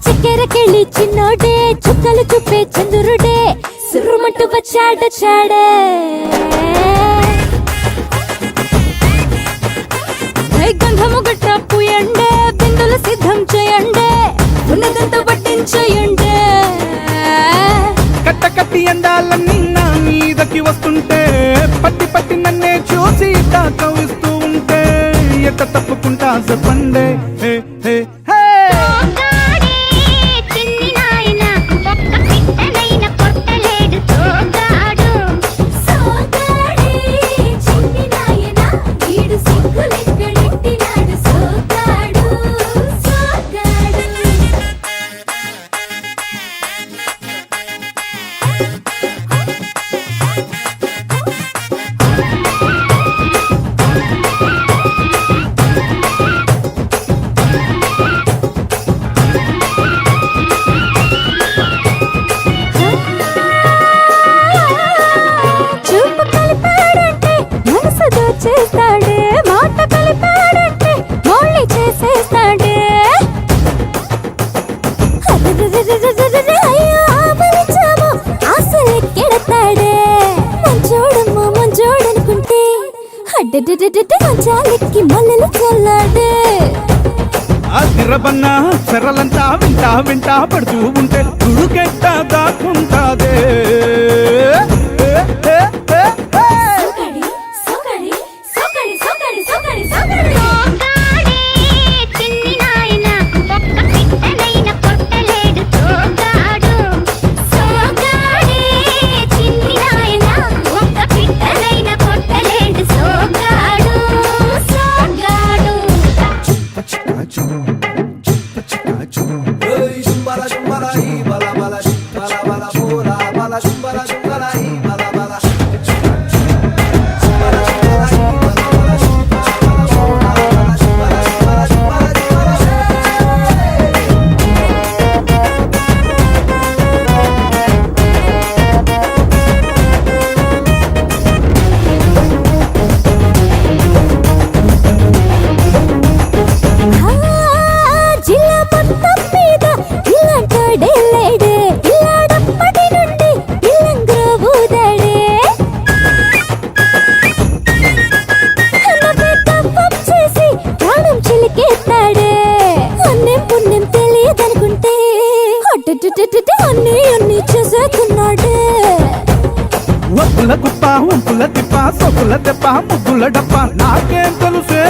చక్కెరకెళ్ళి చిన్నోడే చుక్కలు చూపే చంద్రుడే సురుమంటూ వచ్చాడే గంధము గట్ట పూయండే బిందులు సిద్ధం చేయండే ఉన్నదంతా పట్టించేయండే కట్ట కట్టి అందాలన్నీ నా మీదకి వస్తుంటే పట్టి పట్టి నన్నే చూసి కవిస్తూ ఉంటే ఎట్ట తప్పుకుంటా చెప్పండే హే హే హే చేస్తాడే మాట కలిపాడంటే మళ్ళీ చేసేస్తాడే అయ్యో ఆపలించాము ఆశలెక్కెడతాడే మంచోడమ్మా మంచోడనుకుంటే అడ్డెడ్డెడ్డెడ్డె మంచాలెక్కి మల్లెలు చల్లాడే ఆ తిరబన్నా చెరలంతా వింటా వింటా పడుతూ ఉంటే తుడుకెట్ట దాక్కుంటాదే ఒప్పుల గుప్ప ఉంపుల తిప్ప సొప్పుల దెబ్బ ముద్దుల డప్ప నాకేం తెలుసే